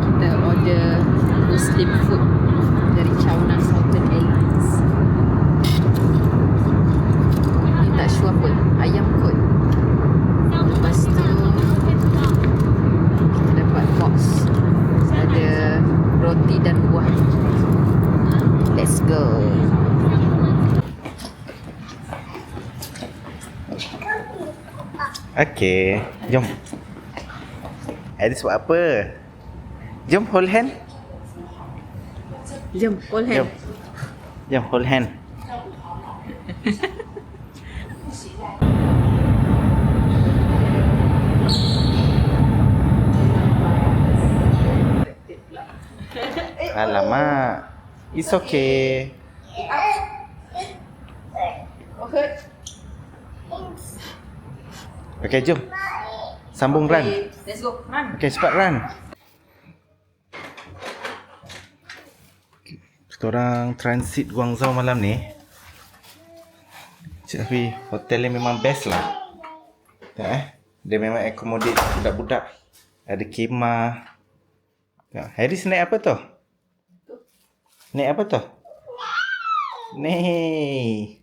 Kita order Muslim food dari Chowna Southern Airlines. Ni tak sure apa, ayam kot. Lepas tu kita dapat box, ada roti dan buah. Let's go. Okay, jom. Aris buat apa? Jom hold hand. Jom, hold hand. Jom hold hand. Alamak. It's okay. Okay, jom. Sambung run. Let's go, run. Okay, cepat run. Kita orang transit Guangzhou malam ni. Tapi hotel ni memang best lah. Tengok dia memang accommodate budak-budak. Ada kemah. Tengok, Haris naik apa tu? Naik apa tu? Ni.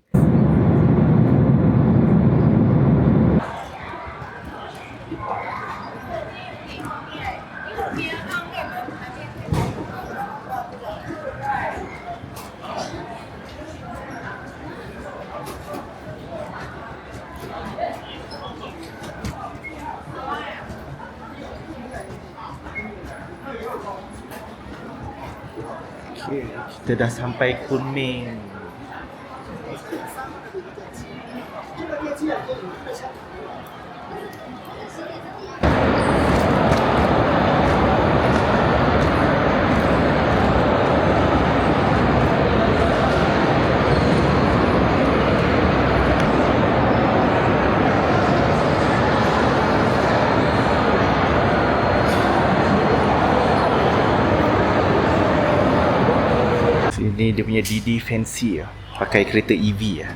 Okay, kita dah sampai Kunming. Ini dia punya DD Fancy lah. Pakai kereta EV lah.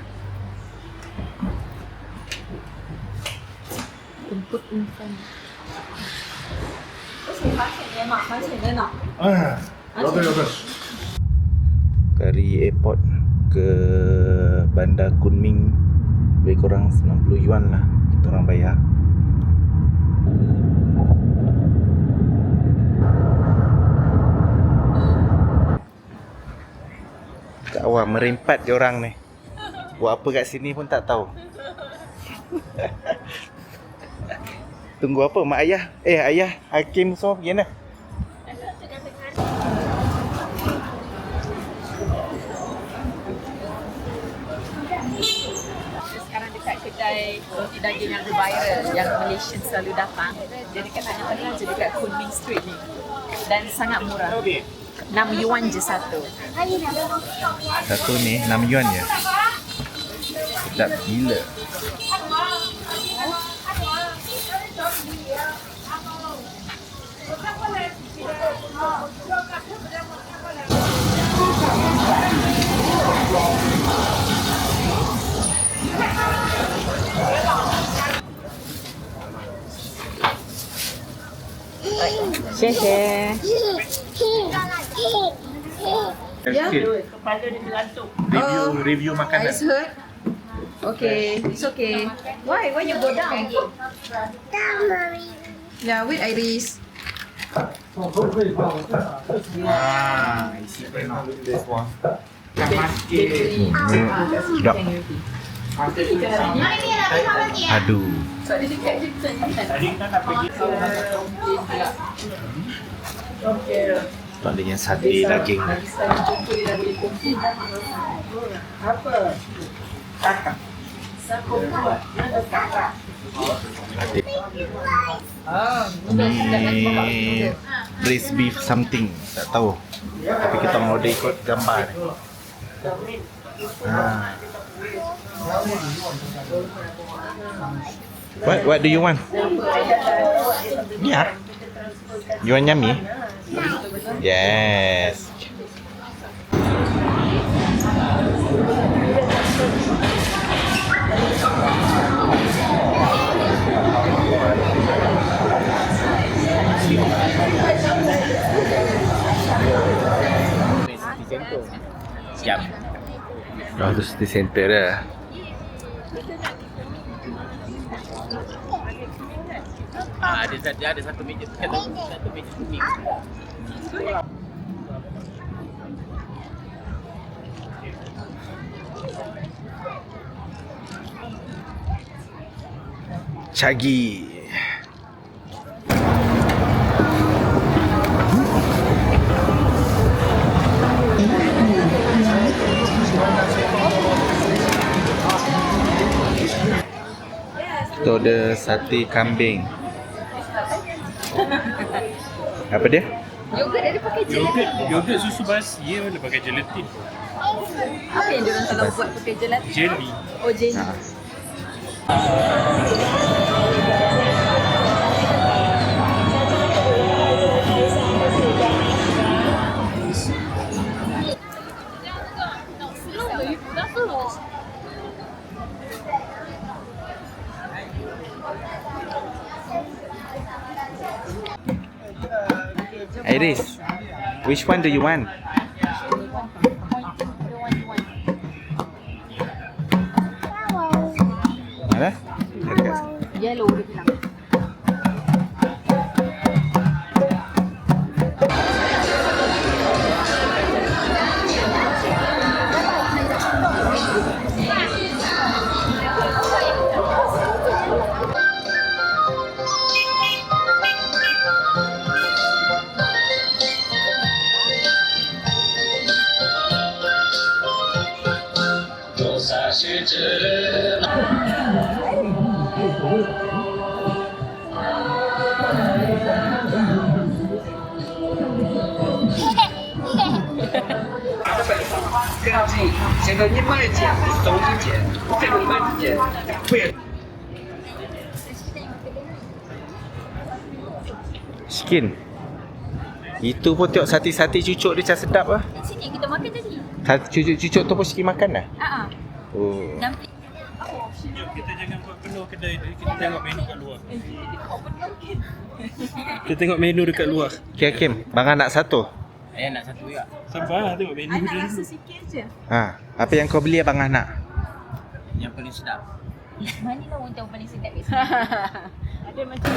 Temput umpan. Dari airport ke bandar Kunming lebih kurang 90 yuan lah kita orang bayar. Kat awal merempat dia orang ni. Buat apa kat sini pun tak tahu. Tunggu apa mak ayah? Ayah, Hakim semua pergi mana? Sekarang dekat kedai roti daging yang viral, yang Malaysian selalu datang. Dia dekat tengah-tengah je dekat Kunming Street ni. Dan sangat murah. 6 yuan je satu. Satu ni 6 yuan je. Sedap gila. Share. Yeah. Kepala dia tergantung. Review makanan. Eyes hurt? Okay, it's okay. Why you go down? Yeah, wait Iris. Isi penuh. This one. Sedap. Aduh. Tadi kan nak pergi. Tak ada yang sate daging. Apa? Kakak. Siapa buat? Ada kakak. Ni braised beef something. Tak tahu. Tapi kita orang order ikut gambar ni. What do you want? Yeah. You want yummy? Yes. Siap. Oh, tu city center dah. Ada satu meja kuning. Cagi. Tu ada sate kambing. Apa dia? Yogurt dia pakai gelatin. Yogurt susu basi ya, mana pakai gelatin. Apa yang diorang kalau buat pakai gelatin? Jelly. Oh, jelly. Ha. Iris, which one do you want? Mana? Dekat. Yellow dia bilang. Skin. Itu pun tengok sate-sate cucuk dia macam sedap lah. Sini kita makan tadi. Sate cucuk-cucuk tu pun sikit makan dah. Oh. Dumpling. Jom kita jangan buat penuh kedai ni. Kita tengok menu kat luar. Kita tengok menu dekat luar. Okay, Kim, bang nak satu. Ayah nak satu juga. Sabar tengok menu Anak dia rasa dulu. sikit je. Ha, apa yang kau beli abang nak? Yang paling sedap. Mana lah orang tahu paling sedap kat sini. Ada macam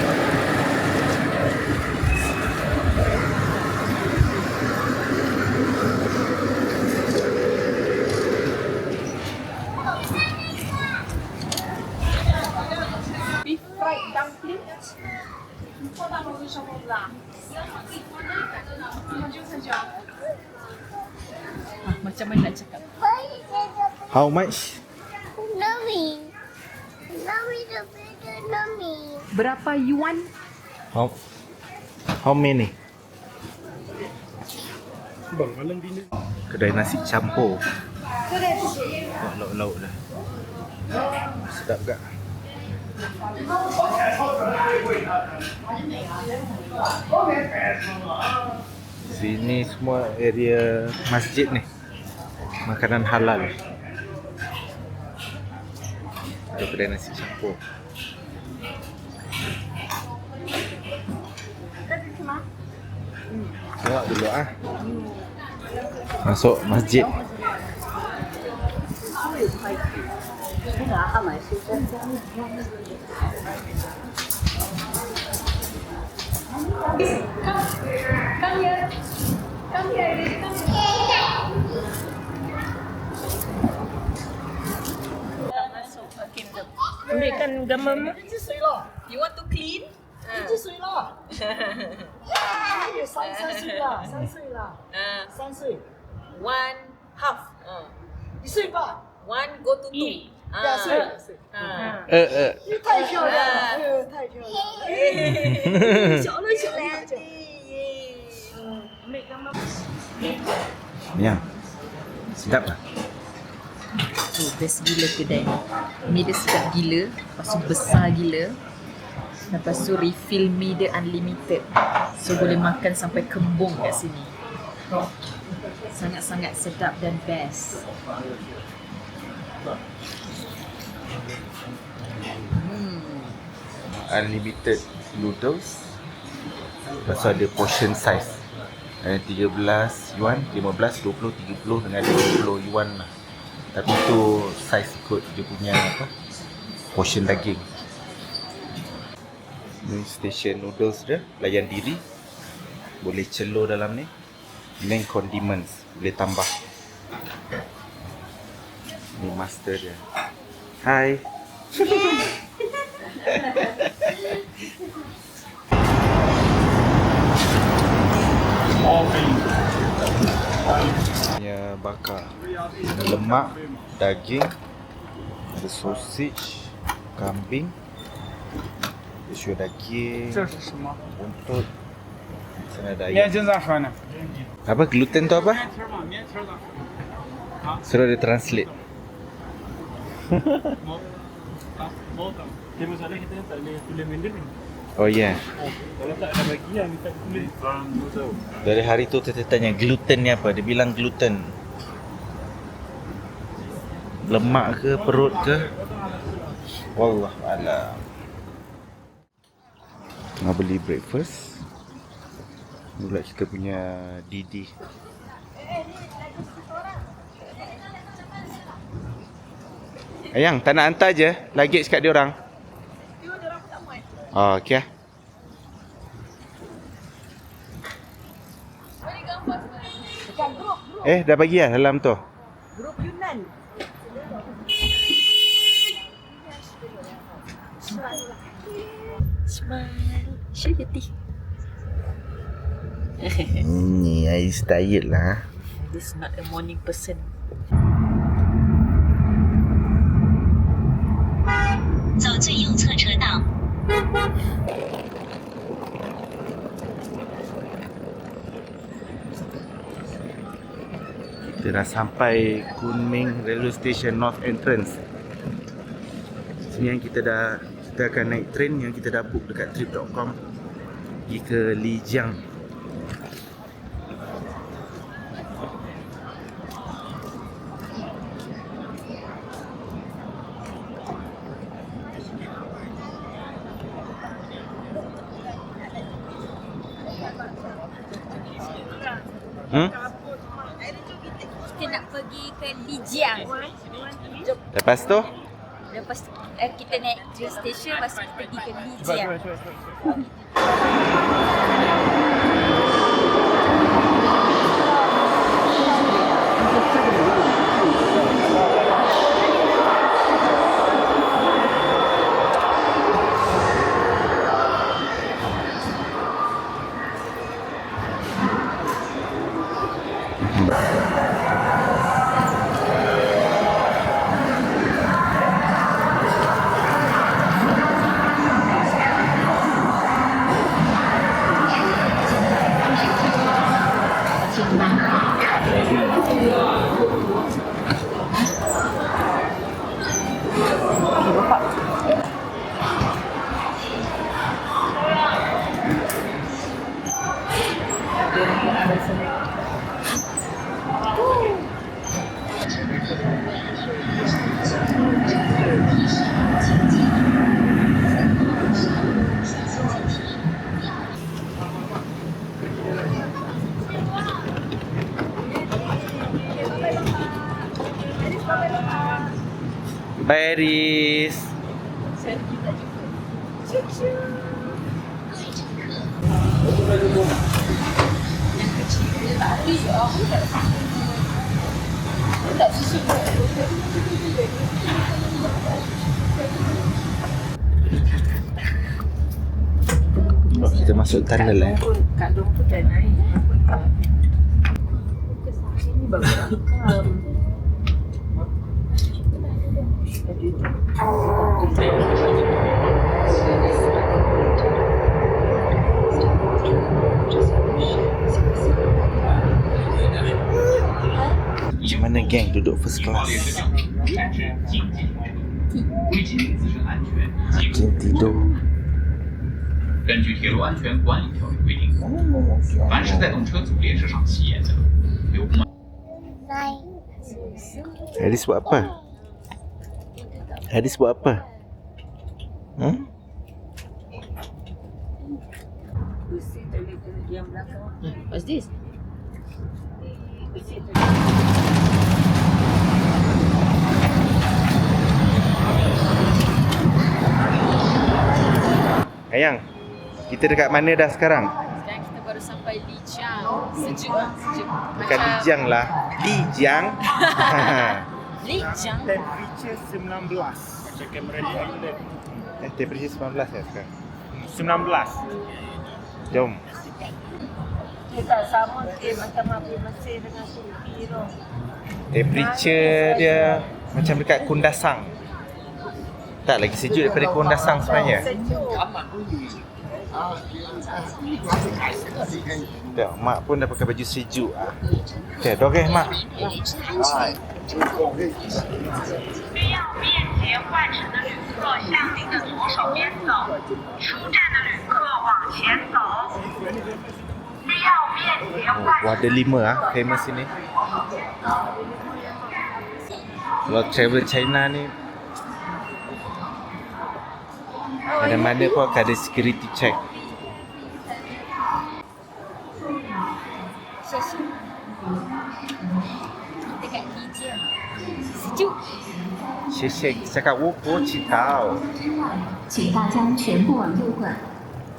beef fried dumpling. Macam mana nak cakap? How much? Nami. Nami the bigger Nami. Berapa yuan? How many? Bang, malam dinner. Kedai nasi campur. Lauk-lauk dah. Sedap gak. Sini semua area masjid ni. Makanan halal. Ada kedai nasi campur. Tengok dulu ah. Masuk masjid. Ambilkan gambar mu. You want to clean? 几岁了？也3岁了，3岁了，3岁， One half. 1岁半， One go to two. 2岁。你太漂亮了，太漂亮了，小了小了。ambil gambar. Ya. Sedap tak? Tu best gila kedai ni. Ni dia sedap gila, lepas tu besar gila. Lepas tu refill mi dia unlimited. So boleh makan sampai kembung kat sini. Sangat-sangat sedap dan best. Unlimited noodles. Lepas tu ada portion size. Ada 13 yuan, 15, 20, 30 dengan 20 yuan lah. Tapi tu saiz ikut dia punya apa? Portion daging. Ni station noodles dia, layan diri. Boleh celur dalam ni. Main condiments, boleh tambah. Ni master dia. Hai. Ya, bakar. Ada lemak, daging, ada sausage, kambing, susu daging, 这是什么？ buntut. Sana ada 面 ayam. 筋咋说呢？ Apa gluten tu apa? 面条嘛，面条咋说？ Suruh dia translate. Mau tak? Dia masalah kita tak boleh tulis Mandarin. Oh ya. Yeah. Kalau tak ada bagian kita tulis. Tahu. Dari hari tu kita tanya gluten ni apa? Dia bilang gluten. Lemak ke, perut ke? Wallah alam. Tengah beli breakfast. Ni pula kita punya Didi. Ayang, tak nak hantar je luggage kat dia orang. Oh, okey ah. Dah bagi lah dalam tu. Grup Yunan. Smile. Syahiti. Ni Ais tired lah. This not a morning person. Kita dah sampai Kunming Railway Station North Entrance. Sini yang kita akan naik train yang kita dah book dekat trip.com pergi ke Lijiang. Kita nak pergi ke Lijiang. Lepas tu Lepas kita naik train station, lepas tu kita pergi ke Lijiang. Bye Aris. Oh, kita masuk tunnel lah. Kak Long pun dah naik. Ini bagus. Macam mana geng duduk first class? Makin tidur. 根据铁路安全管理条例规定，凡是在动车组列车上吸烟的，由公安。 Haris buat apa? Haris buat apa? What's this? Ayang, kita dekat mana dah sekarang? Sekarang kita baru sampai Lijiang. Sejuk lah, sejuk. Bukan Lijiang lah, Lijiang. Lijiang. Temperature 19. Macam kamera ni ada. Temperature 19 ya sekarang. 19. Jom. Dia tak sama dia macam api Mesir dengan Turki tu. Temperature dia macam dekat Kundasang. Tak lagi sejuk daripada Kundasang sebenarnya. Tak, mak pun dah pakai baju sejuk ah. Okey, okey mak. 需要便捷换乘的旅客向您的左手边走，出站的旅客往前走。需要便捷换 Wah, ada 5 ah famous ini. Kalau travel China ni mana-mana pun akan ada security check. 谢谢。Dekat Lijiang. Sejuk. 谢谢 cakap 我不知道。请大家全部往右转。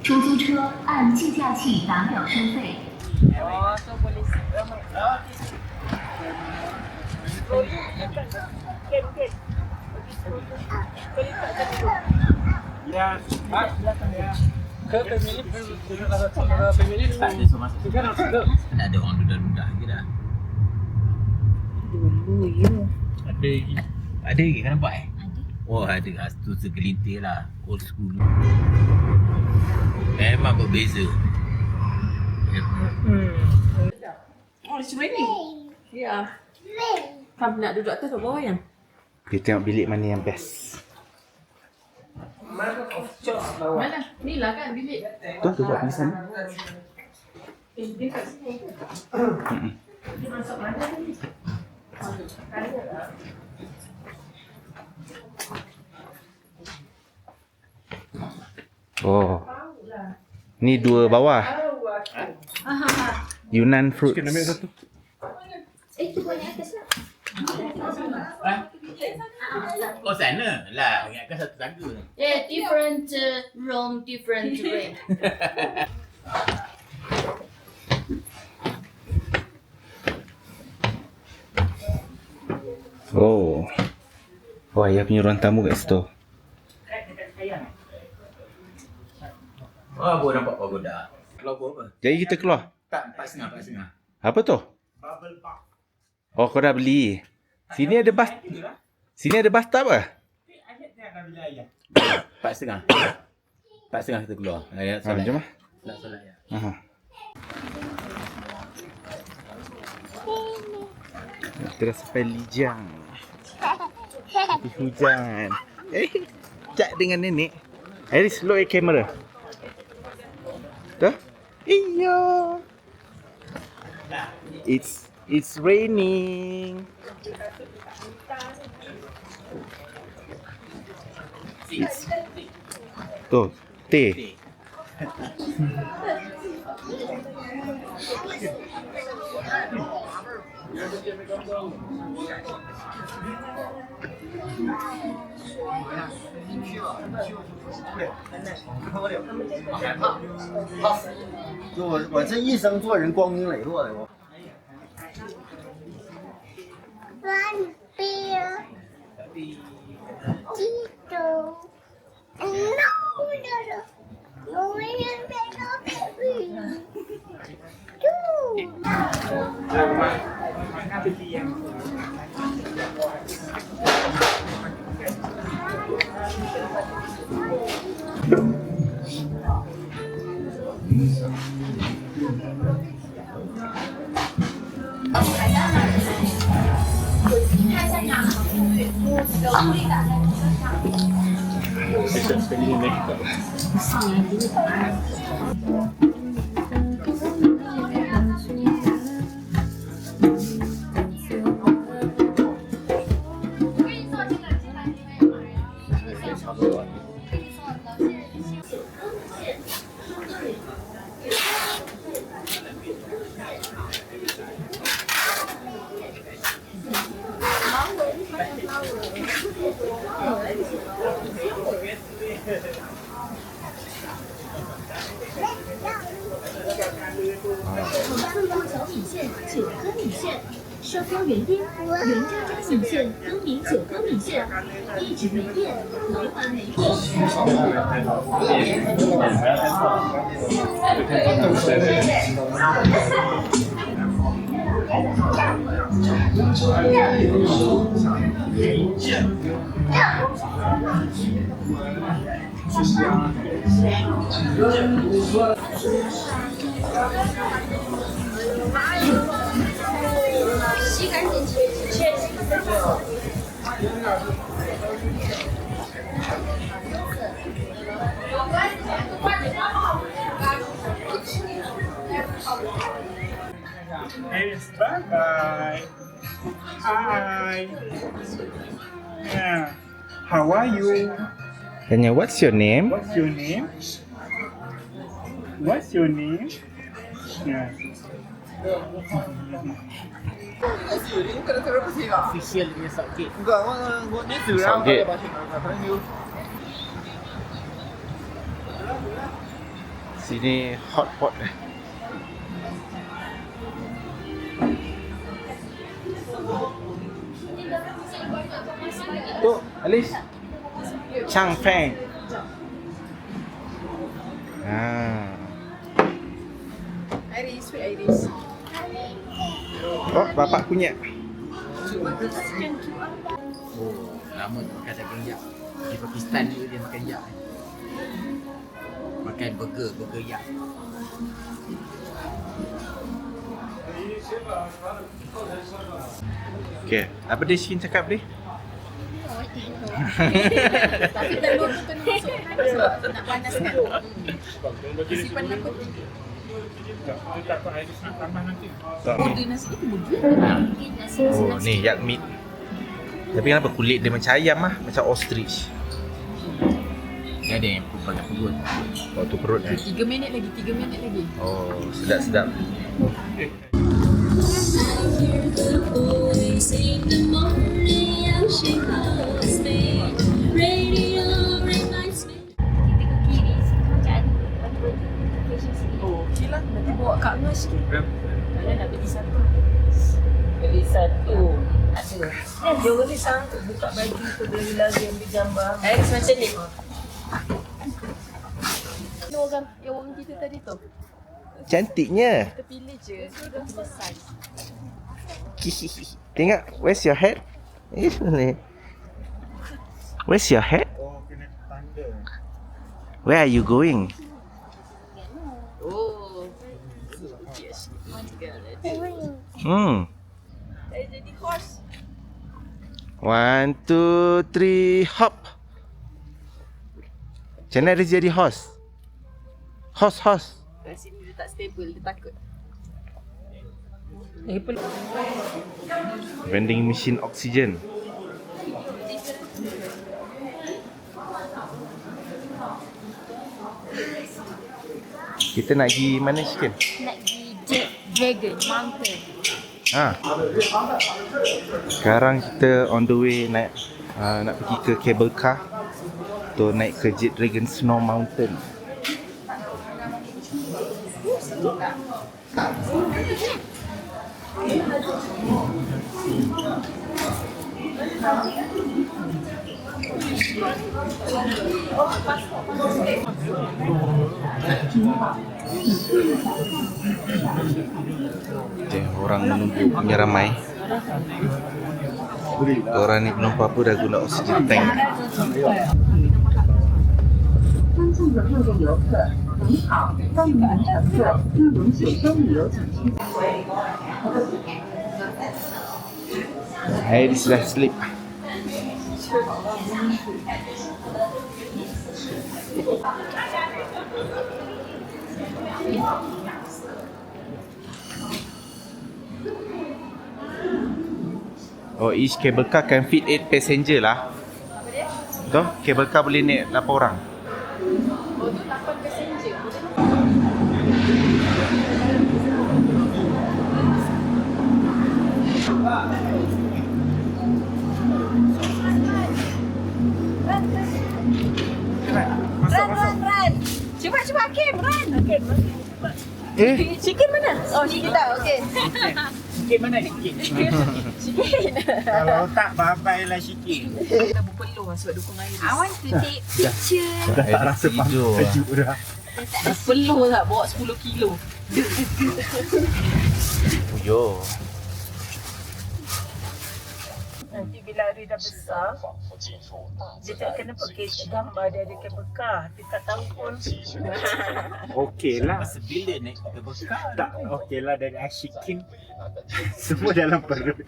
出租车按计价器打表收费。 Oh, tu boleh Nak ada orang duda-duda lagi dah. Dulu ya. Ada lagi. Ada lagi kan nampak eh? Oh ada tu segelintir lah. Old school. Memang berbeza. Oh, it's raining. Yeah. Kamu nak duduk atas atau bawah yang? Kita tengok bilik mana yang best. Mana? Ni lah kan bilik. Tu buat di sana. Dia kat sini. Dia masuk mana ni? Oh. Ni 2 bawah. Yunnan fruits. Sikit ambil satu. Oh sana lah. Ingatkan satu tangga. Yeah, different room, different rate. Oh. Oh, ayah punya ruang tamu kat situ. Oh, baru nampak pagoda. Kalau apa? Jadi kita keluar. Tak, 4.5. Apa tu? Oh, kau dah beli. Sini ada bus. Sini ada bus stop ke? 4.5. 4.5 kita keluar. Ayat solat. Jom lah. Nak solat ya. Aha. Kita dah sampai Lijiang. Di hujan. Cak dengan nenek. Iris, look at kamera. Dah? Iya. It's raining. Tuh, teh.就我这一生做人光明磊落的我。 One beer. Tito. No, baby. Two. 脆弱小米线、九颗米线，双标原因，原渣渣型线更名九颗米线，一直没变，回环没变。洗干净去。Yes, bye-bye. Hi. Yeah. How are you? Tanya, what's your name? What's your name? What's your name? Yeah. Official punya subjek. Subjek. Sini hot pot. Tu, Alice. Chang Feng. Iris, sweet Iris. Oh, bapak punya. Oh, lama tak makan daging yak. Di Pakistan dulu dia makan yak. Makan burger yak. Okay, apa dia Shin cakap dia? Tapi telur tu kena masuk sebab nak panaskan. Simpan apa tu? Takut Iris nak tambah nanti. Burger nasi itu burger. Oh, ni yak meat. Tapi kenapa kulit dia macam ayam lah, macam ostrich. Dia ada yang pakai perut. Oh, tu perut eh. 3 minit lagi, 3 minit lagi. Oh, sedap-sedap. Oh, okey lah. Nanti bawa Kak Ngah sikit. Mana nak beli satu? Beli satu. Ada. Dia boleh sanggup buka baju tu lagi ambil gambar. Iris macam ni. Ni yang orang kita tadi tu. Cantiknya. Kita pilih je. Kita pilih saiz. Tengok, where's your head? Where's your head? Oh, kena tanda. Where are you going? Oh. Yes. Saya jadi horse. 1, 2, 3, hop. Macam mana dia jadi horse? Horse. Kat sini dia tak stable, dia takut. Vending machine oksigen. Kita nak pergi mana sikit? Nak pergi Dragon Mountain. Sekarang kita on the way nak pergi ke cable car atau naik ke Jet Dragon Snow Mountain. Orang menunggu punya ramai. Orang ni belum apa-apa dah guna oksigen tank. 尊敬的各位游客，您好，欢迎您乘坐玉龙雪山旅游景区。 Hai, dia sudah sleep. Oh, each cable car can fit 8 passenger lah. Betul? Cable car boleh naik 8 orang. Oh, tu 8 passenger. Run. Cuba Hakim, run. Hakim. Sikit mana? Oh, sikit tak? Okey. Sikit mana sikit? Kalau tak babai lah sikit. Kita berpeluh lah sebab dukung air. I want to take picture. Dah tak rasa sejuk dah. Berpeluh tak bawa 10 kilo. Yo. Nanti bila hari dah besar, dia tak kena pakai gambar dia ada bekah. Dia tak tahu pun. Okey lah. Bila naik ke bekal? Tak, okey lah dari Ashikin. Semua dalam perut.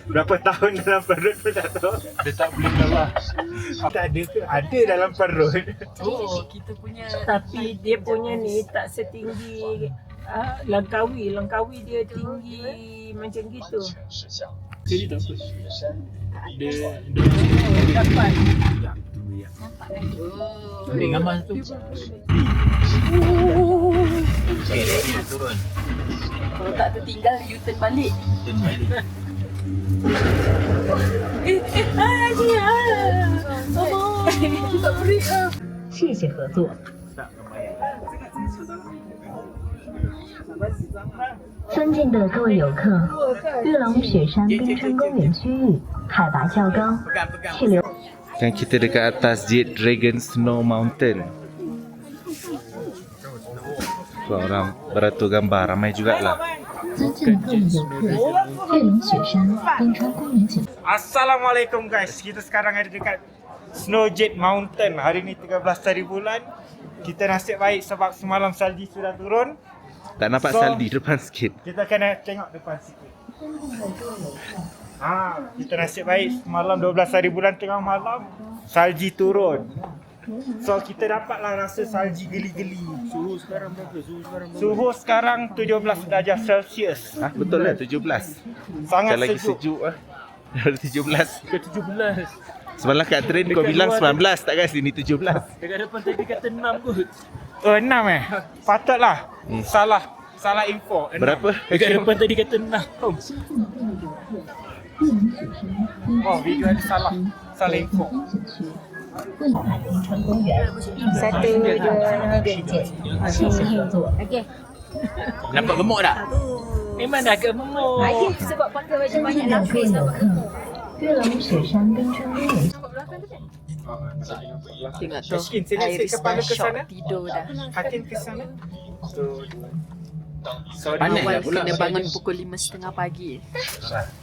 Berapa tahun dalam perut pun tak tahu. Dia tak boleh keluar. Tak ada ke? Ada dalam perut. Oh, kita punya. Tapi dia punya ni tak setinggi Langkawi. Langkawi dia tinggi macam gitu. Jadi tak apa. Dia Dapat. Boleh gambar tu. Okey, dia turun. Kalau tak tertinggal, U-turn balik. Turun balik. Tak boleh. 谢谢合作。尊敬的各位游客，玉龙雪山冰川公园区域海拔较高，气流。 Kan kita dekat atas Jade Dragon Snow Mountain. Tu orang beratur gambar ramai jugalah. 尊敬的各位游客，玉龙雪山冰川公园景。 Assalamualaikum guys. Kita sekarang ada dekat Snow Jade Mountain. Hari ni 13 hari bulan. Kita nasib baik sebab semalam salji sudah turun. Tak nampak saldi depan sikit. Kita kena tengok depan sikit. Kita nasib baik semalam 12 hari bulan tengah malam salji turun. So kita dapatlah rasa salji geli-geli. Suhu sekarang berapa? Suhu sekarang 17 darjah Celsius. Betul lah 17. Sangat Macam lagi sejuk. sejuk lah. 17. Ke 17. Semalam kat train kau bilang 19 tak kan sini 17. Dekat depan tadi kata 6 kot. Oh 6 Patutlah. Salah info. 6. Berapa? Dekat depan tadi kata 6. Oh video ada salah info. 1, 2, 3, 谢谢合作。Okey. Nampak gemuk tak? Memang dah gemuk. Ayah sebab pakai baju 尊 banyak 敬的各位 lapis 游 tau. 客，玉龙雪山冰川公园。 Tengok tu. Miskin, saya nak set Iris kepala dah ke shock sana. tidur dah. Hakim ke sana. Sorry. Awal kena bangun pukul 5.30 pagi.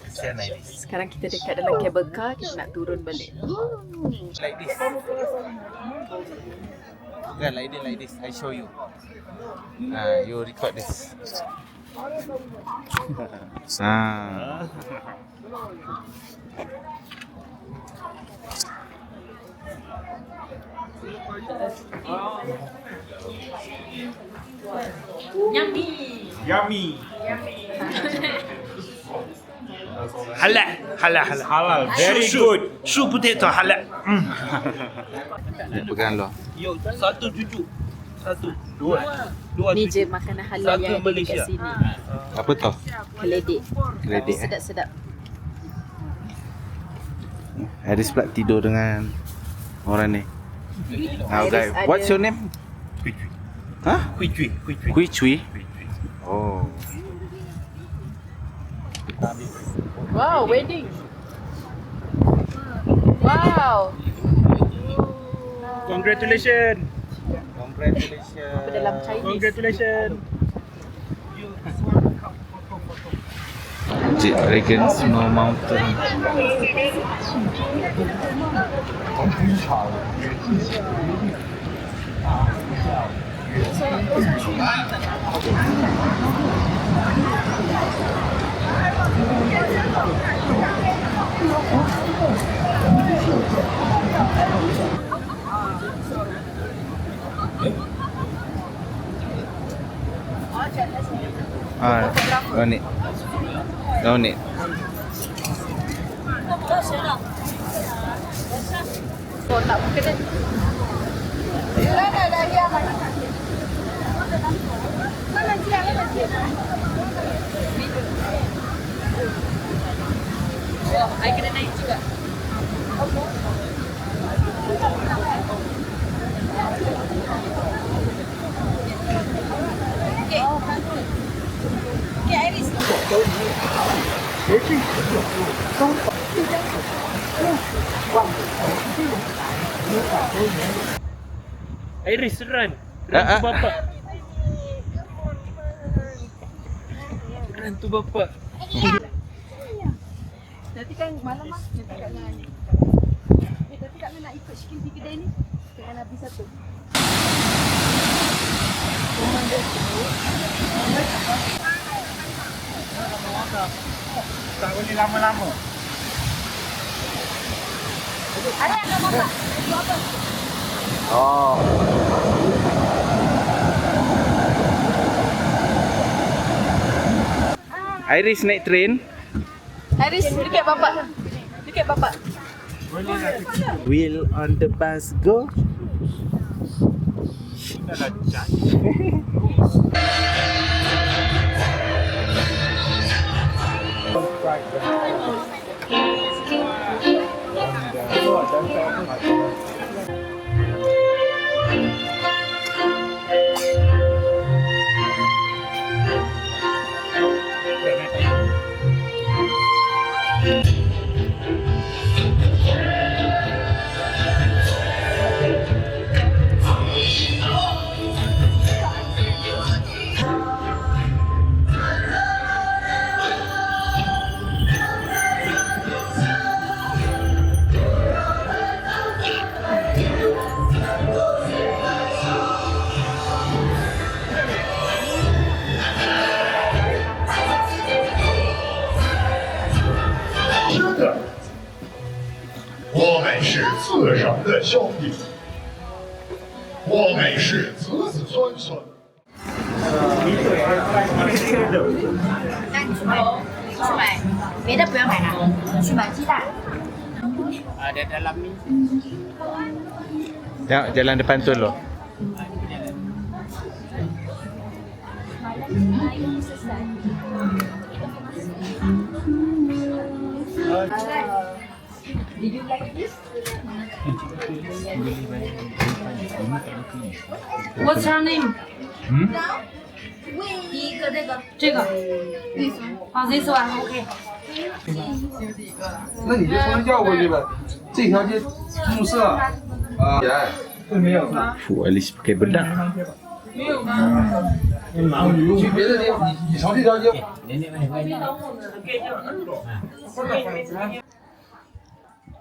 Kesian Iris. Sekarang kita dekat dalam cable car, kita nak turun balik. Like this. Kan like this. I show you. You record this. Yummy. Halal. Very good. Shoe potato halal. Pegang lo. Yo, satu cucu. Satu. Dua Ni je makanan halal yang ada dekat sini. Apa tu? Keledek. Keledek, Sedap-sedap. Iris pula tidur dengan orang ni. Okay. Iris What's ada- your name? Hah? Kui Cui. Oh. Wow, wedding. Wow. Congratulations. Apa dalam Chinese? Congratulations. Jade Dragon Snow Mountain. Don't need. Oh, tak kena. Oh, I kena naik juga. Iris, run. Ah, ah. Bapak. Run tu bapak. Nanti kan malam lah, nanti Kak Nana ni. Tapi Kak Nana nak ikut Shikin pergi kedai ni dengan Nabi satu. Tak boleh lama-lama. Ada yang nak masak? Buat apa? Oh. Iris naik train. Iris, dekat bapak. Dekat bapak. Will on the bus go?那你去买，别的不要买了，去买鸡蛋。 Ada dalam ni. Tengok jalan depan tu lo. Did you like this? What's her name? 第一个这个，这个。啊，this one OK。那你就从绕过去呗。这条街注册啊，没有。 Fuh, Alice pakai bedak. 你去别的地方，你从这条街。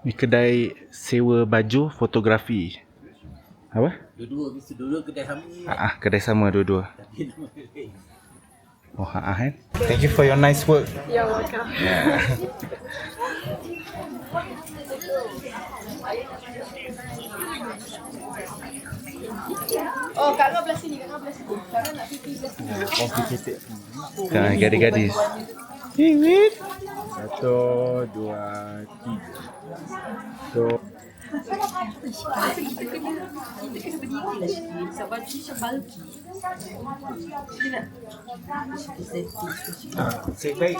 Ni kedai sewa baju fotografi. Apa? Dua-dua kedai sama. Kedai sama dua-dua. Oh, kan? Thank you for your nice work. You're welcome. Yeah. Oh, Kak Ngah belah sini, Kak Ngah belah sini. Kak Ngah nak pipi belah sini. Complicated. Gadis-gadis. Satu, dua, tiga. So, Kita kena berdiri lah sikit sebab Shisha bulky. Kita nak set baik.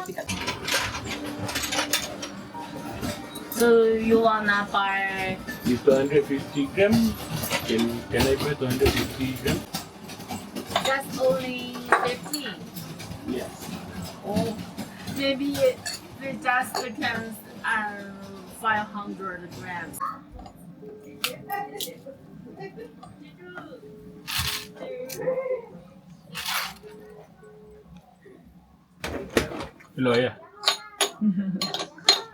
So you wanna buy? It's 250 gram. Can I buy 250 gram? That's only 50. Yes. Oh, maybe we just can 500 grams. Hello ayah.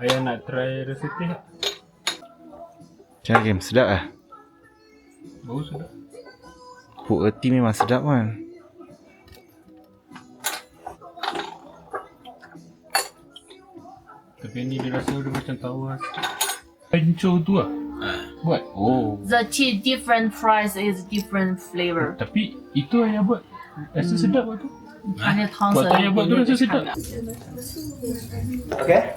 Ayah nak try reseti tak? Macam mana game? Sedap lah? Bau sedap. Puk erti memang sedap kan? Tapi ni dia rasa dia macam tawar. Hancur tu lah. Buat? Oh. The different price is different flavor. Tapi itu ayah buat. Rasa sedap lah tu. Hanya Buat ayah buat tu rasa sedap. Okay.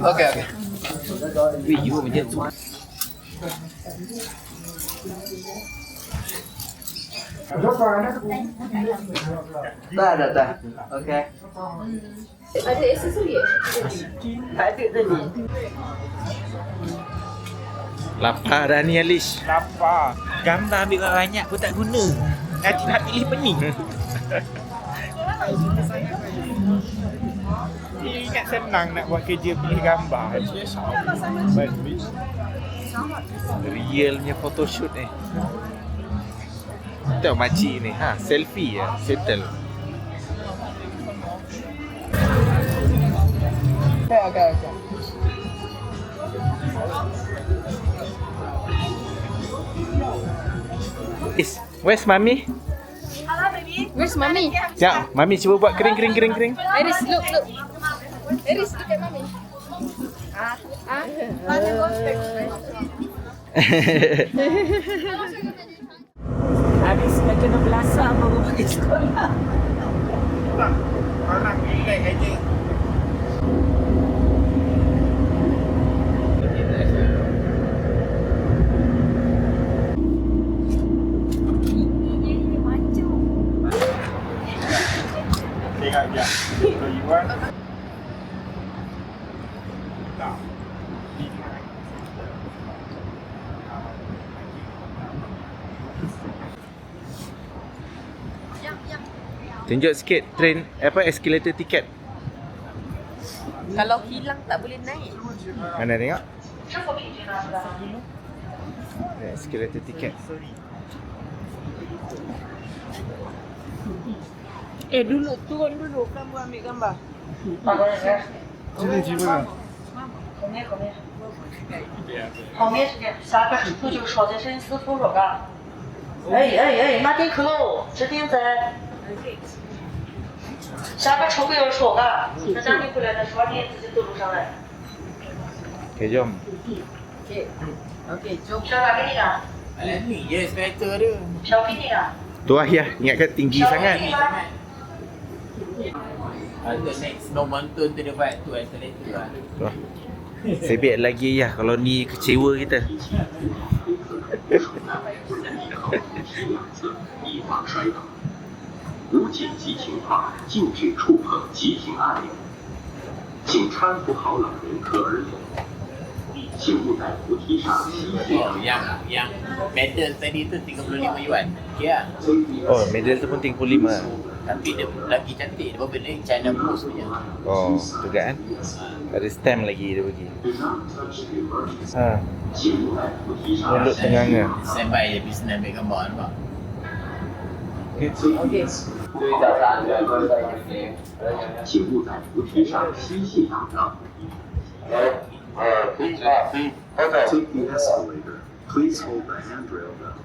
Okay. Vì dụ mình dân xuống. Dah. Okay. Ada aksesori ya? Tak ada tadi. Lapar dah ni Alish. Lapar. Gambar ambil banyak pun tak guna. Nanti nak pilih pening. Ingat senang nak buat kerja pilih gambar. Real punya photoshoot ni. Tengok makcik ni. Selfie ya, settle. Okay. Where's Mami? Where's mommy? Sekejap, Mami cuba buat kering. Iris, look. Iris, look at mommy. Habis dah kena belasah baru pergi sekolah. Tak, orang relax aja. Tengok je. So you want? Tak. Tunjuk sikit train escalator tiket. Kalau hilang tak boleh naik. Mana tengok? Escalator tiket. Dulu turun dulu kamu ambil gambar. 后面是的，下个指出就是说的是师傅说的。那点去喽，指定在。下个抽个要说的，那家里回来的时候你自己走路上来。 Okay, jom. Okey, jom. 小把给你了， Ni je kereta dia. 小给你了。 Tu Ayah, ingatkan tinggi sangat. Untuk next snow mountain tu dia buat tu escalator lah. Wah. Sebab lagi ya kalau ni kecewa kita. 以防摔倒。无紧急情况禁止触碰急停按钮，请搀扶好老人和儿童，请勿在扶梯上嬉戏。 Oh, yang medal tadi tu 35 yuan. Okey lah. Oh, medal tu pun 35. Tapi dia lagi cantik. Dia beli China Post punya. Oh, tu kan? Ada stamp lagi dia bagi. Mulut tenganga. Standby je bisnes ambil gambar nampak. Okey. 请勿在扶梯上嬉戏打闹。Take the escalator. Please hold the handrail down.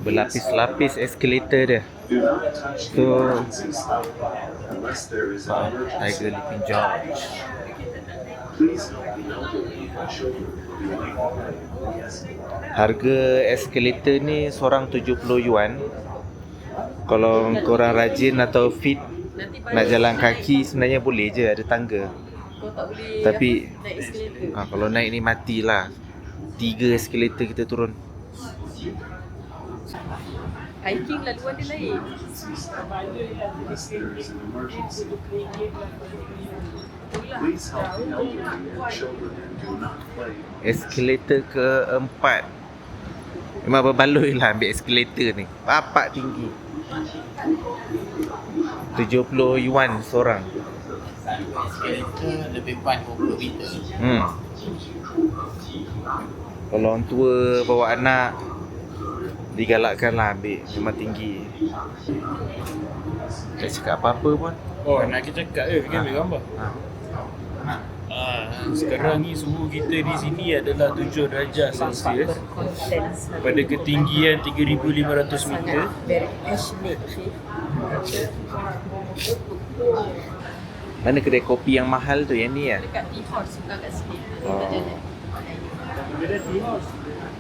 Berlapis-lapis escalator dia. So, Tiger Leaping George. Harga escalator ni seorang 70 yuan. Kalau korang rajin atau fit nak jalan kaki sebenarnya boleh je, ada tangga. Tapi naik escalator. kalau naik ni matilah. 3 escalator kita turun. Hiking laluan dia lain. Eskalator keempat. Memang berbaloi lah ambil eskalator ni. Bapak tinggi. 70 yuan seorang. Escalator lebih kurang 20 meter. Kalau orang tua bawa anak, digalakkan lah ambil. Memang tinggi. Tak cakap apa-apa pun. Oh, nak kita cakap je kita ambil gambar. Sekarang ni suhu kita di sini adalah 7 darjah Celsius pada ketinggian 3,500 meter. Very passionate. Mana kedai kopi yang mahal tu? Yang ni ya? Dekat Tea House bukan kat sini. Oh.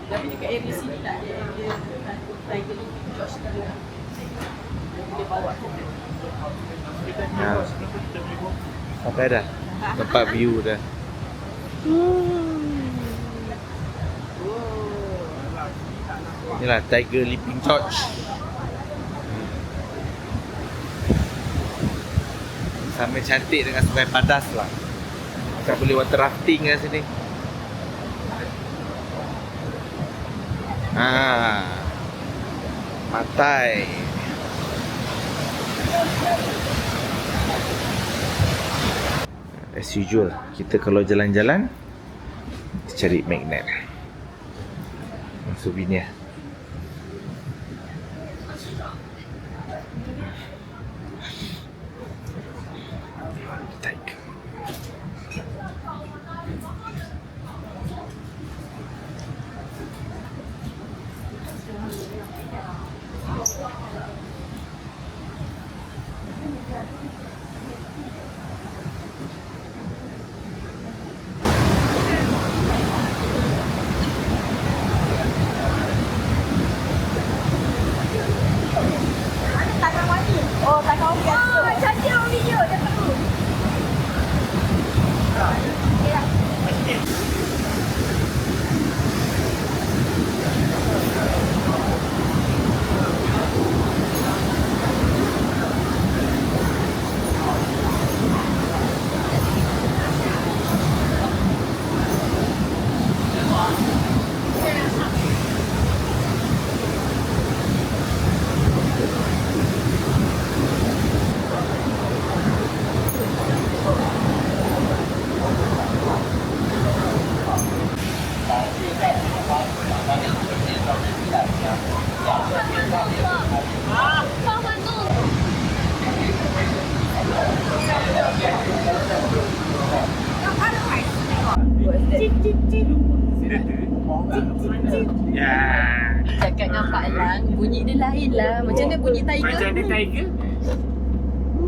Tapi dekat area sini tak ada area Tiger Leaping George tu. Dia bawa tu. Sampai dah. Tempat view dah. Inilah Tiger Leaping George. Sama cantik dengan Sungai Padas lah. Tak boleh water rafting kat sini. Pantai. As usual, kita kalau jalan-jalan cari magnet. Souvenir. Take. Oh, tak kau biasa. Oh, cantik orang video dia perlu. Ya. Cakap dengan Pak Lang, bunyi dia lain lah. Macam mana bunyi tiger? Macam ada tiger?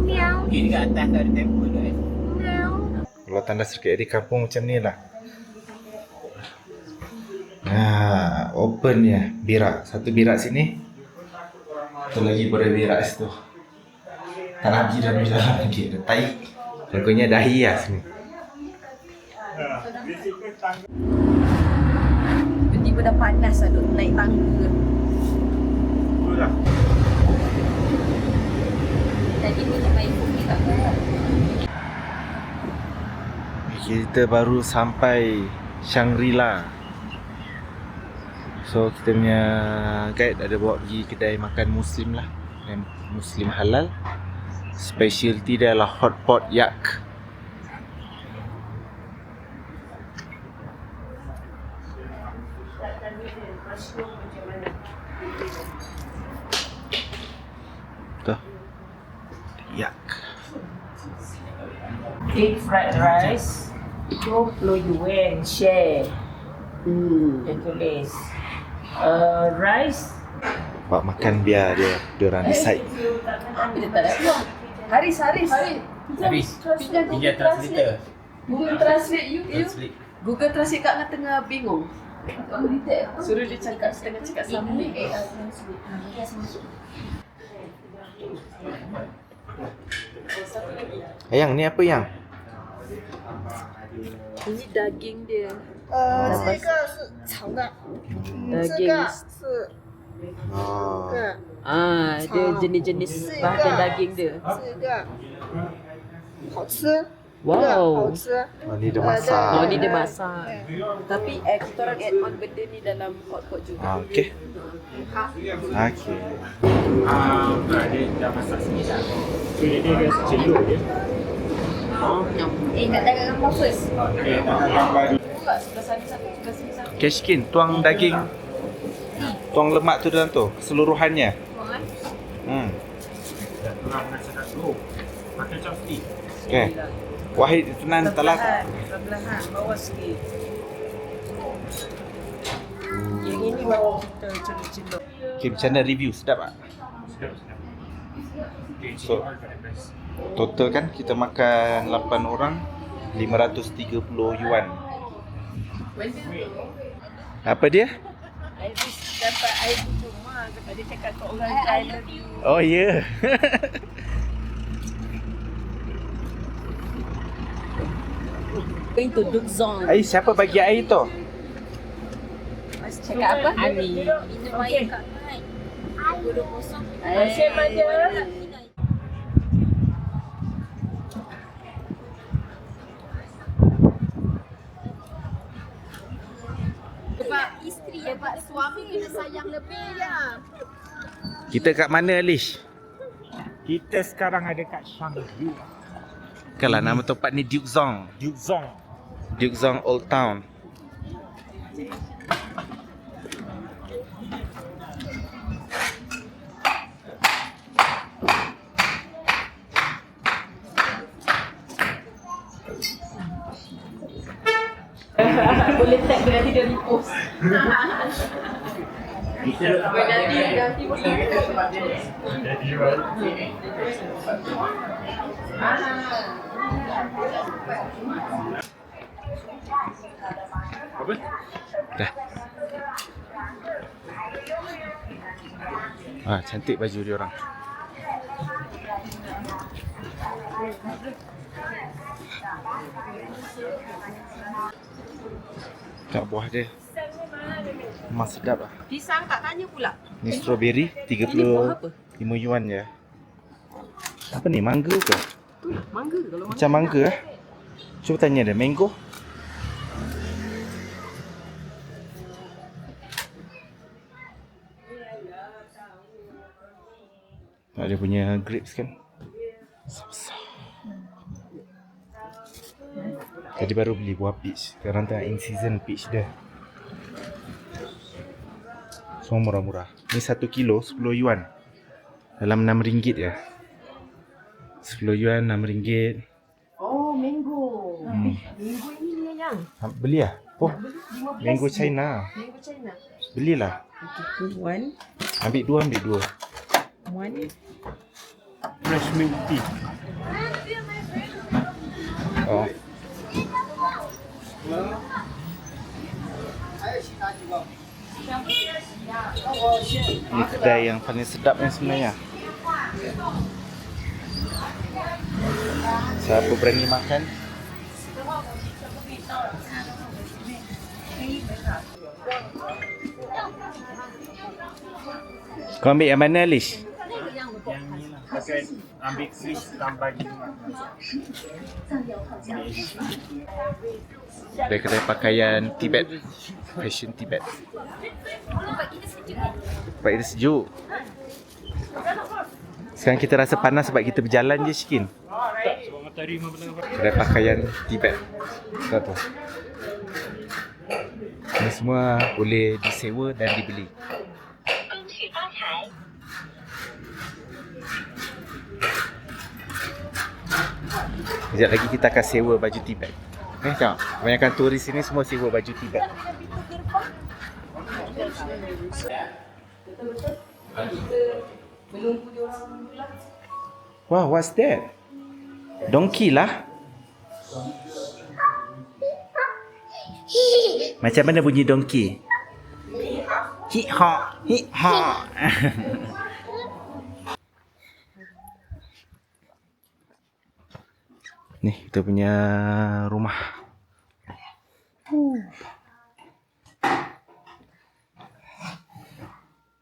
Meow. Pergi dekat atas tu ada temple tu kan. Meow. Kalau tanda serikit di kampung macam ni lah. Open ya. Birak. Satu birak sini. Satu lagi pada birak situ. Tak lagi dalam lagi. Ada tai. Contohnya dahi lah sini. Tiba-tiba dah panas lah duk naik tangga. Itulah. Tadi minum air putih tak apa. Kita baru sampai Shangri-La. So kita punya guide ada bawa pergi kedai makan Muslim lah, yang Muslim halal. Specialty dia adalah hotpot yak. Tuh, yak. Egg fried rice 20 yuan share. Dia tulis rice Buat makan biar dia orang decide. Dia tak ada. Haris. Habis. Tinggal translator. Google Translate you. Translate. Google Translate kat tengah bingung. Suruh dia cakap setengah cakap sambung. Yang ni apa yang? Ini daging dia. 这个是炒的，这个是 dia jenis-jenis bahagian daging dia. 这个好吃， Wow. 好吃。 Ni dia masak. Ni dia masak. Tapi kita orang add on benda ni dalam hotpot juga. Okey. Okey. Dia dah masak sini dah. So dia dah celur je. Nak tengok gambar first. Okey, nak gambar dulu. Sebelah sana satu, sebelah sini satu. Keshkin, tuang daging. Tuang lemak tu dalam tu, keseluruhannya. Tuang macam tu. Pakai chopstick. Okey. Wahid Itnan Talas. Sebelahan bawah sikit. Yang ini bawah kita celur-celur. Okay, macam mana review? Sedap tak? Sedap. So, total kan kita makan 8 orang 530 yuan. Apa dia? Iris dapat air pucuk mak. Dia cakap kat orang I love you. Oh ya. Yeah. Going to Dukzong. Siapa bagi air tu? Cakap apa? Ani. Minum air kat mic. Air dah kosong. Masih ada. lebih je. Kita kat mana, Alish? Kita sekarang ada kat Shangri. Kalau nama tempat ni Duke Zong. Duke Zong. Duke Zong Old Town. Boleh tag nanti dia repost. Nanti post. Apa? Dah. Ah, cantik baju dia orang. Tak buah dia. Memang sedap lah. Pisang tak tanya pula. Ni strawberry Ini buah apa? 35 yuan je. Apa ni? Mangga ke? Tu lah, mangga kalau Macam mangga eh. Cuba tanya dia, mango. Ada punya grapes kan. Besar-besar. Tadi baru beli buah peach. Sekarang tengah in season peach dia. Semua murah-murah. Ni 1 kilo 10 yuan. Dalam RM6 je. 10 yuan RM6. Oh, mango. Hmm. Mango ini yang. Beli lah. Oh, 15 mango ni. China. Mango China. Belilah. Okay, one. Ambil dua. One. Fresh milk tea. Oh. Ini kedai yang paling sedap yang sebenarnya. Siapa berani makan? Kau ambil yang mana, Alish? Yang ni lah. Pakai ambil fish tambah lima. Dari kedai pakaian Tibet. Fashion Tibet. Tempat kita sejuk. Sekarang kita rasa panas sebab kita berjalan je Shikin. Sebab matahari memang tengah panas. Kedai pakaian Tibet. Tahu tu. Ini semua boleh disewa dan dibeli. Sekejap lagi kita akan sewa baju Tibet. Tengok, kebanyakan turis sini semua sewa baju Tibet. Wow, what's that? Donkey lah. Macam mana bunyi donkey? Hi-ha, hi-ha. Ni kita punya rumah.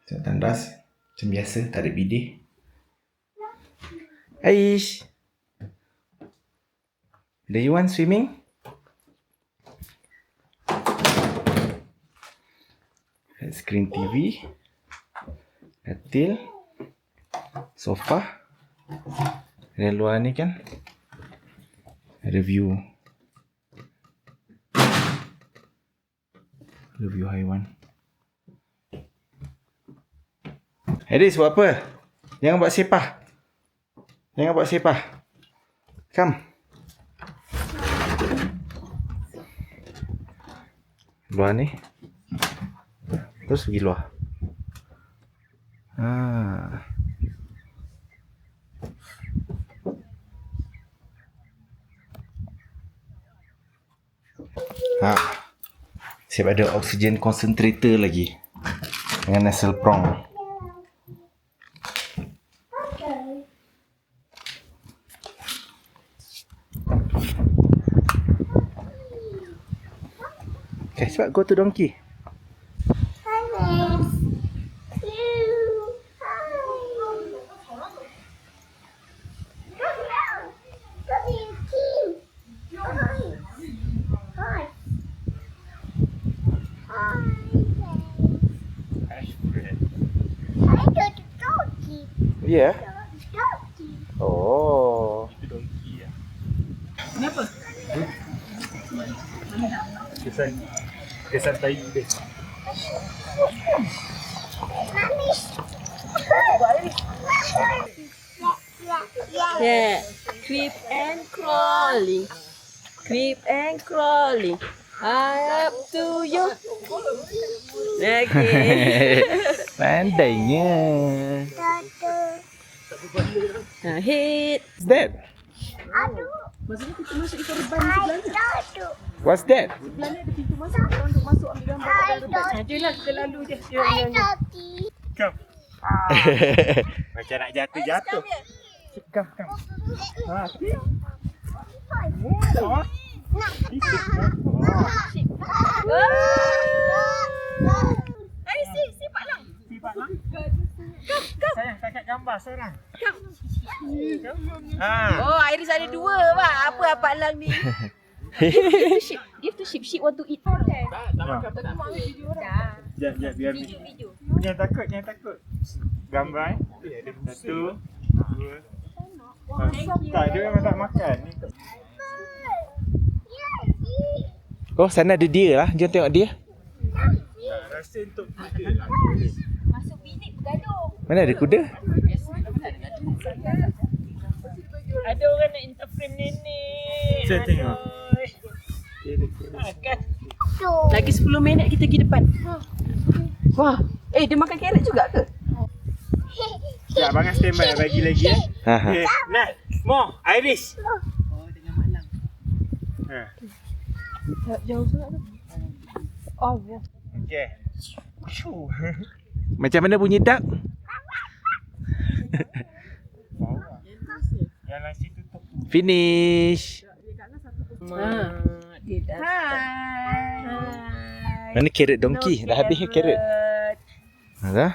Kita tandas macam biasa, tak ada bidet. Aish, do you want swimming? Screen TV, katil, sofa. Dari luar ni kan ada view. Ada view haiwan. Hadis buat apa? Jangan buat sepah. Jangan buat sepah. Come. Luar ni. Terus pergi luar. Siap ada oksigen concentrator lagi dengan nasal prong. Okay, cepat go to donkey. Ya. Yeah. Oh. Kenapa? Kesan tahi dia. Yeah. Creep and crawling. Creep and crawling. Up to you. Okay. Pandainya. Hit. What's that? Maksudnya kita masuk di korban sebelah ni. What's that? Sebelah ni ada pintu masuk. Kita untuk masuk ambil gambar kat korban. Adalah kita lalu je. Come. Macam nak jatuh-jatuh. Come. Ha, okey. Sifat lang. Sayang, kakak gambar seorang. Oh, Iris ada dua, Pak. Apa Pak Lang ni? Give to sheep want to eat. Okay. Sekejap, biar Jangan takut. Gambar Satu, dua. Tak, dia memang tak makan. Oh, sana ada dia lah. Jom tengok dia. Rasa untuk kuda lah. Masuk bilik bergaduh. Mana ada kuda? Ada orang nak interframe nenek. Saya tengok. Lagi 10 minit kita pergi depan. Wah, dia makan carrot juga ke? Sekejap, abang standby bagi lagi ya. Okay. Nat, Mo, Iris. Jauh sangat tu. Oh, Okay. Macam mana bunyi duck? Yang lain tutup. Finish. Mana carrot donkey? Dah habis ke carrot? Dah?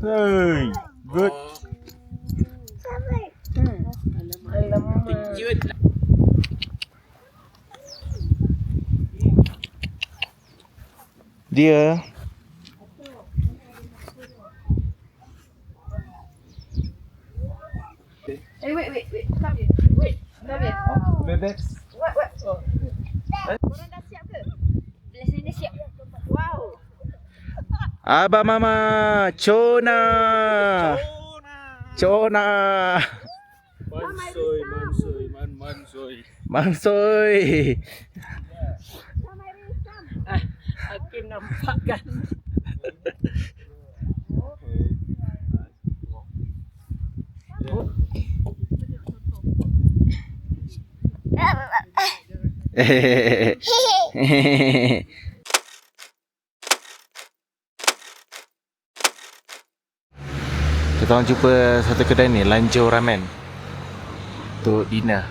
Hey, good. Dia. Wait. Come here. Come here. Bebek. What? Korang dah siap ke? Belah sana dah siap. Wow. Abang Mama, Chona. Mansoy. Hakim nampak kan. Kita orang jumpa satu kedai ni, Lanjau Ramen. Untuk dinner.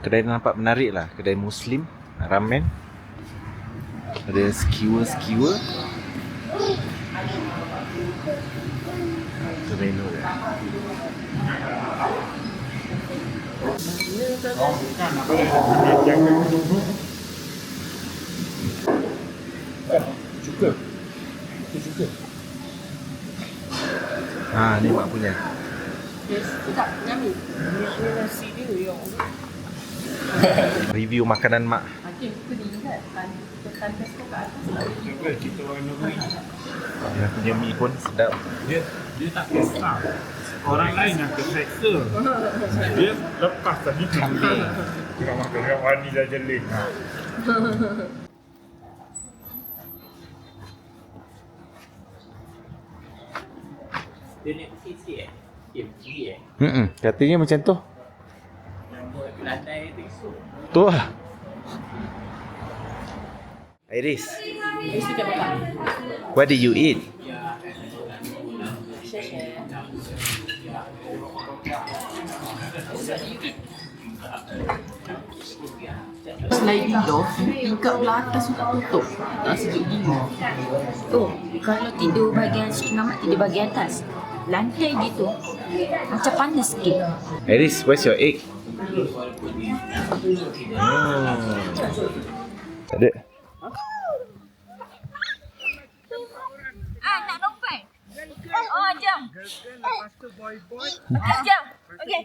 Kedai ni nampak menarik lah. Kedai Muslim, ramen. Ada skewer. Itu menu dia. Cuka. Ni mak punya. Sedap, yummy. Nasi dia yang Review makanan mak. Hakim, kita ni kan? Tekan tu kat atas. Kita orang negeri. Dia punya mi pun sedap. Dia tak kisah. Orang lain yang terseksa. Dia lepas tadi jeling. Tengok makan wani dah jeling. Dia naik sikit tinggi Katanya macam tu. Lantai tisu. Tu lah. Iris, what did you eat? Sliding door, tingkat belah atas sudah tutup. Tak sejuk gila. Oh, kalau tidur bahagian Selamat tidur bahagian atas. Lantai gitu. Macam panas sikit. Iris, where's your egg? Tak ada. jam. Lepas tu boy. Okay, jam. Okay.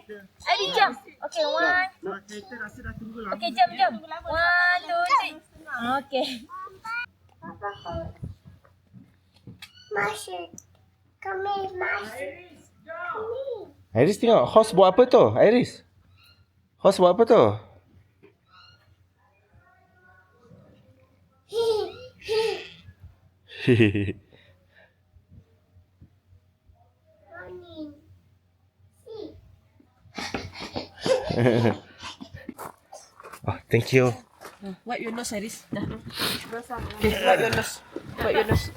Adik jam. Okay, one. Kita rasa dah tunggu lama. Okay, jam. 1, 2, 3. Okay. Masih. Kami masih. Iris tengok, host buat apa tu? Iris. Host buat apa tu? Oh, thank you. Wipe your nose, Iris. Dah. Okay, wipe your nose. Wipe your nose.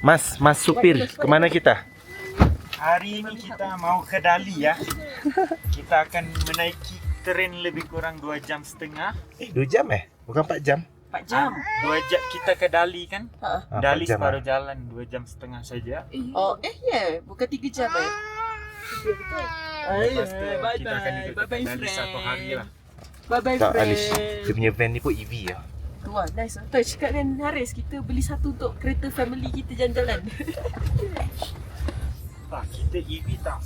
Mas supir, ke mana kita? Hari ini kita mau ke Dali ya. Kita akan menaiki tren lebih kurang 2 jam setengah. 2 jam Bukan 4 jam? 4 jam. 2 jam kita ke Dali kan? Dali 4 jam separuh jalan 2 jam setengah saja. Oh, bukan 3 jam Betul. Lepas tu kita akan duduk dekat Dali friend. 1 hari lah. Bye-bye, Tak, friend. Alice. Dia punya van ni pun EV lah. Wah, nice. Tak, cakap dengan Haris, kita beli satu untuk kereta family kita jalan-jalan. Tak, kita EV tak.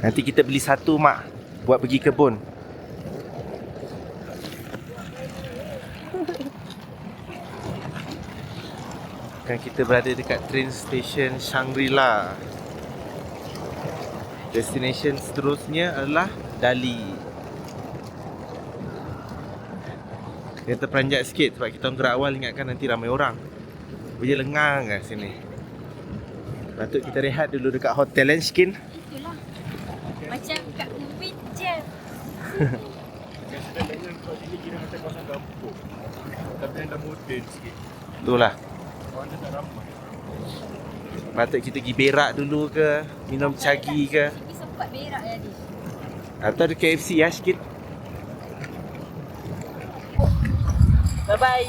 Nanti kita beli satu, Mak. Buat pergi kebun. Kan kita berada dekat train station Shangri-La. Destination seterusnya adalah Dali. Kita terperanjat sikit sebab kita gerak awal, ingatkan nanti ramai orang. Boleh lengang kat sini. Patut kita rehat dulu dekat hotel Lenskin. Itulah. Macam kat Ubin je. Itulah. Patut kita pergi berak dulu ke, minum cagi ke. Tapi sempat berak tadi. Atau ada KFC ya sikit. Bye-bye.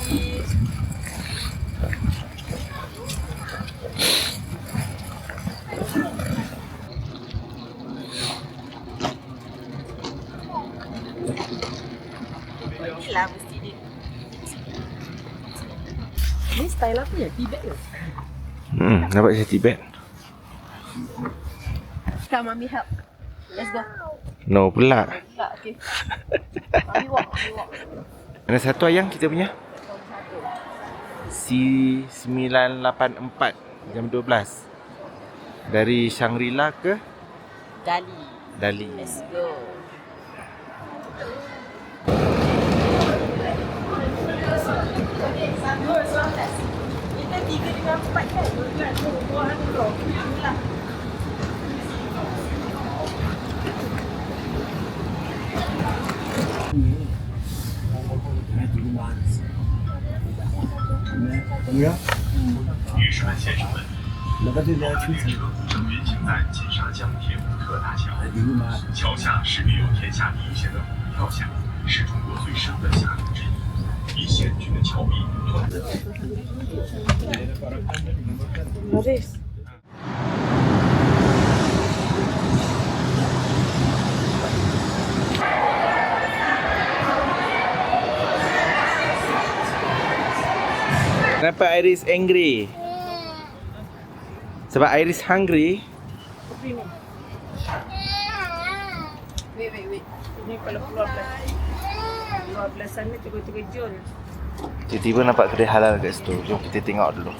Inilah mesti dia. Ni style apa ya? Tibet ke? Nampak saya Tibet. Come, mommy help. Let's go. No pula. Tak, okay. Mommy walk. Mana satu ayang kita punya? C984 jam 12. Dari Shangri-La ke Dali. Let's go. Kita 3 dengan 4 kan? Buat tu. Inilah.女士们、先生们，本列车正运行在金沙江铁路特大桥，桥下是别有天下第一线的虎跳峡，是中国最深的峡谷之一，以险峻的峭壁断。 Haris. Kenapa Iris angry? Sebab Iris hungry. Wait. Ini kalau keluar belah sana tergojol. Tiba-tiba nampak kedai halal kat situ. Jom kita tengok dulu.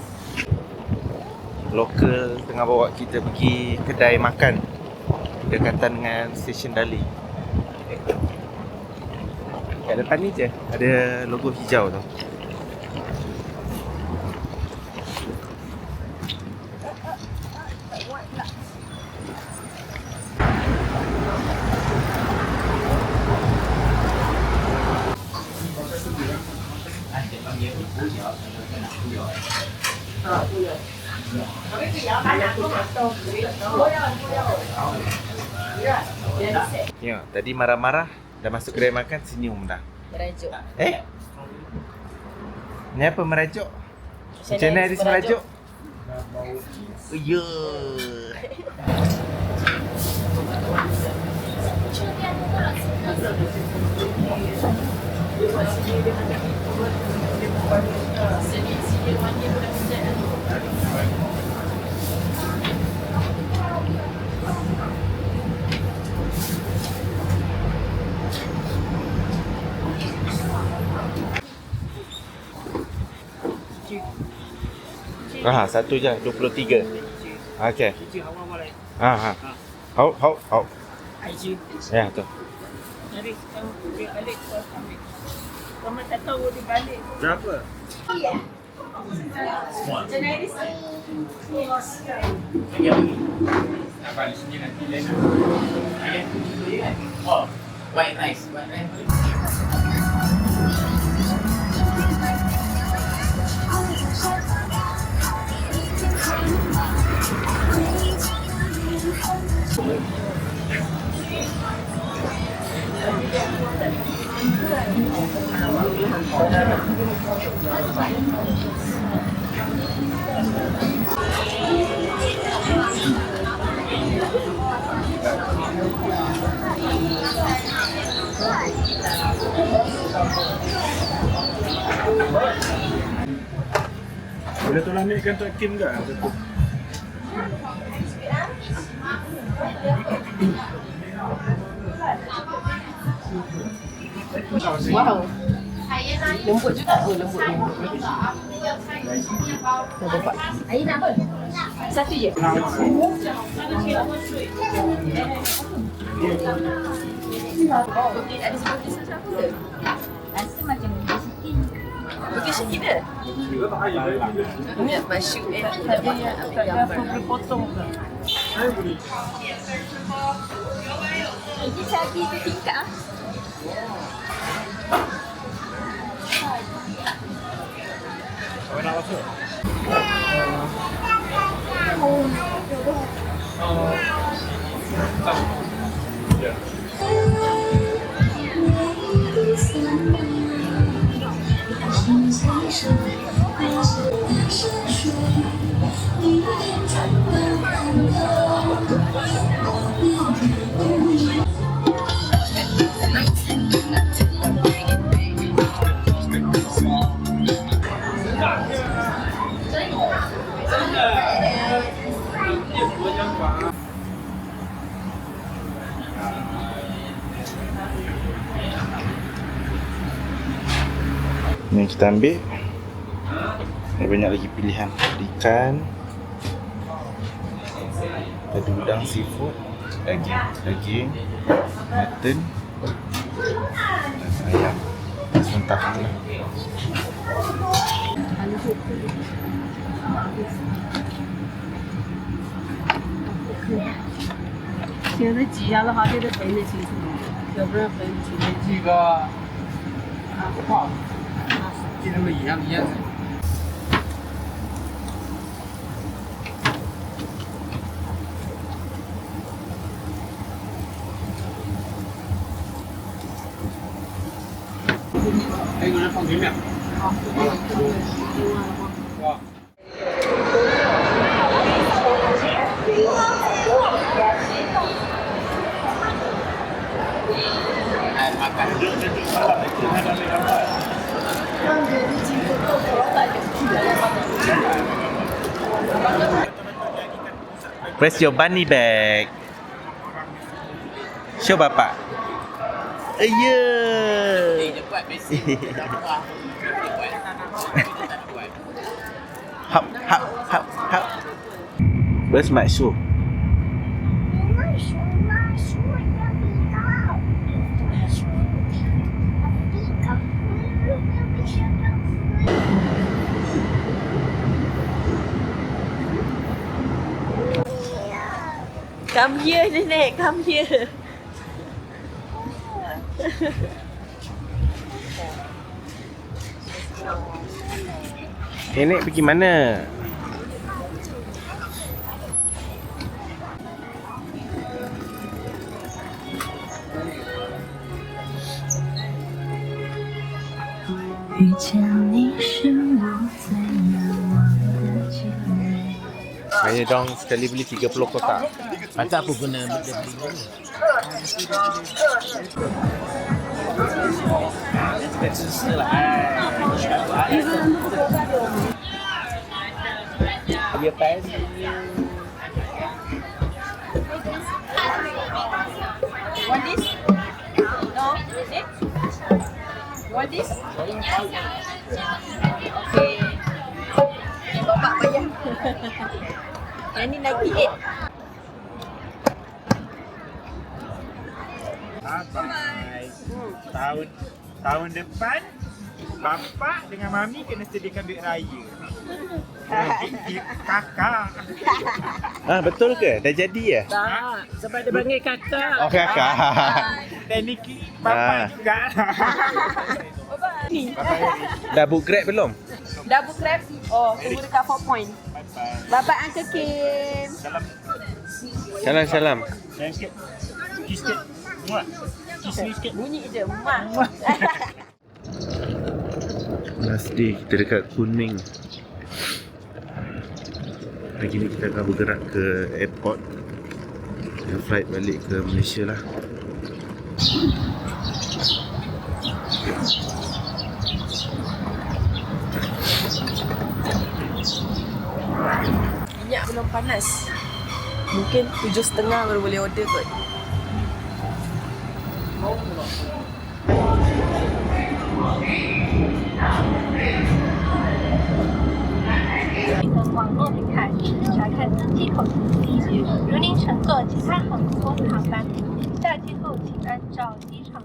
Lokal tengah bawa kita pergi kedai makan dekatan dengan stesen Dali. Kat depan ni je ada logo hijau tu. Tengok, tadi marah-marah dah masuk kedai makan senyum dah. Merajuk. Ni apa merajuk? Macam mana Iris merajuk? Ya. Satu je 23. Okey. Hau. Ya, tu. Mari, dia balik kau ambil. Kamu tak tahu dia balik. Berapa? Oh, white rice. Boleh tolong ambilkan Tok Kim ke? Wow. Lembut juga. Oh, lembut. Nampak. Air nak apa? Satu je. Okey, ada seperti sesuatu ke? Rasa macam sikit. Okey, sikit ke? Ingat masyuk tak ada apa gambar. Potong ke? Ini sapi tu tingkat ah. Awak nak masuk? Ni kita ambil. Ada banyak lagi pilihan. Ikan, ada udang seafood, daging, mutton, dan ayam. Mentah tu lah. 现在挤压的话，就得分得清楚，要不然分不清。这个画，跟他们一样的颜色。 还有人放对面。好。哇。 Where's your bunny bag? Show bapak. Ya. Hop, hop, hop, hop. Where's my shoe? Come here, nenek. Come here. Nenek pergi mana? Saya dong sekali beli 30 kotak. Macam apa guna benda beli ni? 个知识了，哎，全部爱。也白是。Want this? No? This? You want this? Okay. Bapak bayar. Yang ni 98. Bye. Tahun depan Bapak dengan Mami kena sediakan duit raya. Kakak. Betul ke? Dah jadi ya? Tak, sebab dia panggil kakak. Oh, kakak. Tekniki Bapak juga. Ni. Dah book Grab belum? Dah book Grab? Oh, tunggu dekat 4 point. Bye-bye Uncle Kim. Salam. Sayang sikit. Kiss sikit. Muat. Kiss ni sikit. Bunyi je. Mak. Last day kita dekat Kuning. Hari ni kita akan bergerak ke airport dan flight balik ke Malaysia lah. Minyak belum panas. Mungkin 7.30 baru boleh order kot.查看登机口地址。如您乘坐其他航空公司航班，下机后请按照机场